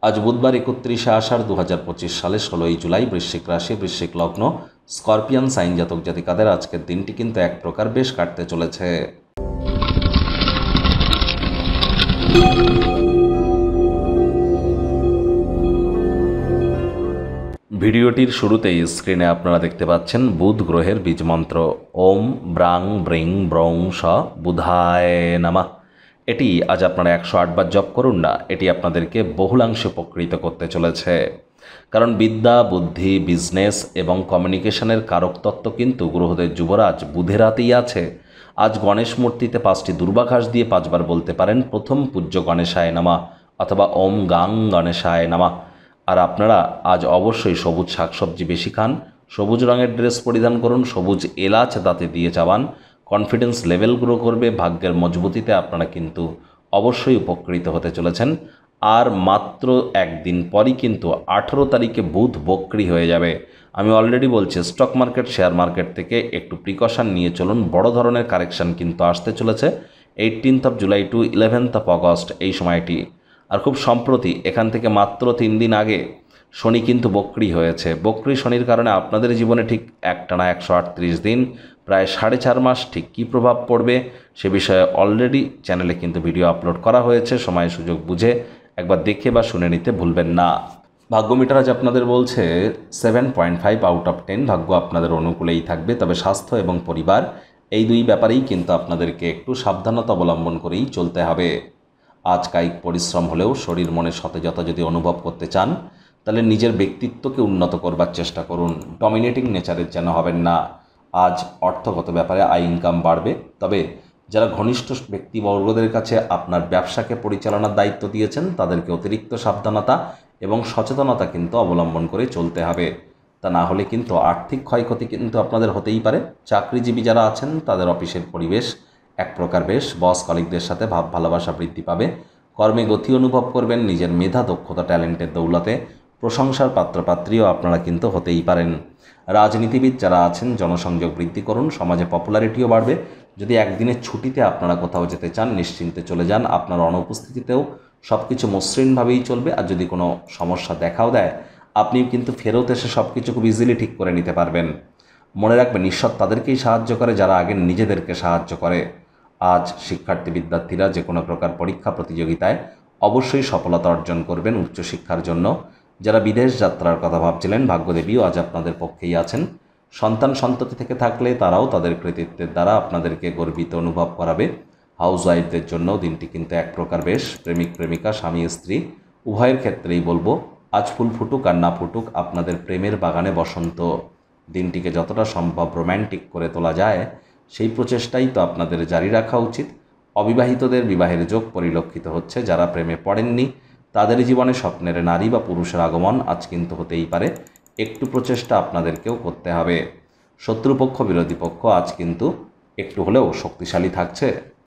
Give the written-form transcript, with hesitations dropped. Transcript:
আজ বুধবার 31শে আষাঢ় 2025 সালে 16ই জুলাই। বৃশ্চিক রাশি, বৃশ্চিক লগ্ন, স্করপিয়ান সাইন জাতক জাতিকাদের আজকের দিনটি কিন্তু এক প্রকার বেশ কাটতে চলেছে। ভিডিওটির শুরুতেই স্ক্রিনে আপনারা দেখতে পাচ্ছেন বুধ গ্রহের বীজমন্ত্র ওম ব্রাং ব্রিং ব্রং স বুধায় নামা। এটি আজ আপনারা 108 বার জপ করুন না, এটি আপনাদেরকে বহুলাংশে উপকৃত করতে চলেছে। কারণ বিদ্যা, বুদ্ধি, বিজনেস এবং কমিউনিকেশনের কারক তত্ত্ব কিন্তু গ্রহদের যুবরাজ বুধের হাতেই আছে। আজ গণেশ মূর্তিতে 5টি দুর্বাঘাস দিয়ে 5 বার বলতে পারেন প্রথম পূজ্য গণেশায় নামা অথবা ওম গাং গণেশায় নামা। আর আপনারা আজ অবশ্যই সবুজ শাকসবজি বেশি খান, সবুজ রঙের ড্রেস পরিধান করুন, সবুজ এলাচ দাঁতে দিয়ে চাবান। কনফিডেন্স লেভেল গ্রো করবে, ভাগ্যের মজবুতিতে আপনারা কিন্তু অবশ্যই উপকৃত হতে চলেছেন। আর মাত্র একদিন পরই কিন্তু 18 তারিখে বুধ বক্রী হয়ে যাবে। আমি অলরেডি বলছি, স্টক মার্কেট, শেয়ার মার্কেট থেকে একটু প্রিকশন নিয়ে চলুন। বড় ধরনের কারেকশন কিন্তু আসতে চলেছে 18 জুলাই টু 11 অগস্ট এই সময়টি। আর খুব সম্প্রতি এখান থেকে মাত্র 3 দিন আগে শনি কিন্তু বক্রী হয়েছে। বক্রী শনির কারণে আপনাদের জীবনে ঠিক একটানা 138 দিন, প্রায় 4.5 মাস ঠিক কী প্রভাব পড়বে সে বিষয়ে অলরেডি চ্যানেলে কিন্তু ভিডিও আপলোড করা হয়েছে। সময় সুযোগ বুঝে একবার দেখে বা শুনে নিতে ভুলবেন না। ভাগ্য মিটার আজ আপনাদের বলছে 7.5 আউট অফ 10। ভাগ্য আপনাদের অনুকূলেই থাকবে, তবে স্বাস্থ্য এবং পরিবার এই দুই ব্যাপারেই কিন্তু আপনাদেরকে একটু সাবধানতা অবলম্বন করেই চলতে হবে। আজ কায়িক পরিশ্রম হলেও শরীর মনে সতেজতা যদি অনুভব করতে চান তাহলে নিজের ব্যক্তিত্বকে উন্নত করবার চেষ্টা করুন। ডমিনেটিং নেচারের যেন হবেন না। আজ অর্থগত ব্যাপারে আয় ইনকাম বাড়বে, তবে যারা ঘনিষ্ঠ ব্যক্তিবর্গদের কাছে আপনার ব্যবসাকে পরিচালনার দায়িত্ব দিয়েছেন তাদেরকে অতিরিক্ত সাবধানতা এবং সচেতনতা কিন্তু অবলম্বন করে চলতে হবে। তা না হলে কিন্তু আর্থিক ক্ষয়ক্ষতি কিন্তু আপনাদের হতেই পারে। চাকরিজীবী যারা আছেন তাদের অফিসের পরিবেশ এক প্রকার বেশ, বস কলিগদের সাথে ভাব ভালোবাসা বৃদ্ধি পাবে। কর্মে গতি অনুভব করবেন, নিজের মেধা, দক্ষতা, ট্যালেন্টের দৌলতে প্রশংসার পাত্রপাত্রীও আপনারা কিন্তু হতেই পারেন। রাজনীতিবিদ যারা আছেন জনসংযোগ বৃদ্ধি করুন, সমাজে পপুলারিটিও বাড়বে। যদি একদিনের ছুটিতে আপনারা কোথাও যেতে চান নিশ্চিন্তে চলে যান, আপনার অনুপস্থিতিতেও সব কিছু মসৃণভাবেই চলবে। আর যদি কোনো সমস্যা দেখাও দেয় আপনি কিন্তু ফেরত এসে সব কিছু খুব ইজিলি ঠিক করে নিতে পারবেন। মনে রাখবেন, ঈশ্বর তাদেরকেই সাহায্য করে যারা আগে নিজেদেরকে সাহায্য করে। আজ শিক্ষার্থী বিদ্যার্থীরা যে কোনো প্রকার পরীক্ষা প্রতিযোগিতায় অবশ্যই সফলতা অর্জন করবেন উচ্চশিক্ষার জন্য। যারা বিদেশ যাত্রার কথা ভাবছিলেন ভাগ্যদেবীও আজ আপনাদের পক্ষেই আছেন। সন্তান সন্ততি থেকে থাকলে তারাও তাদের কৃতিত্বের দ্বারা আপনাদেরকে গর্বিত অনুভব করাবে। হাউস ওয়াইফদের জন্য দিনটি কিন্তু এক প্রকার বেশ। প্রেমিক প্রেমিকা, স্বামী স্ত্রী উভয়ের ক্ষেত্রেই বলবো, আজ ফুল ফুটুক আর না ফুটুক আপনাদের প্রেমের বাগানে বসন্ত। দিনটিকে যতটা সম্ভব রোম্যান্টিক করে তোলা যায় সেই প্রচেষ্টাই তো আপনাদের জারি রাখা উচিত। অবিবাহিতদের বিবাহের যোগ পরিলক্ষিত হচ্ছে। যারা প্রেমে পড়েননি তাদের জীবনে স্বপ্নের নারী বা পুরুষের আগমন আজ কিন্তু হতেই পারে। একটু প্রচেষ্টা আপনাদেরকেও করতে হবে। শত্রুপক্ষ, বিরোধী পক্ষ আজ কিন্তু একটু হলেও শক্তিশালী থাকছে।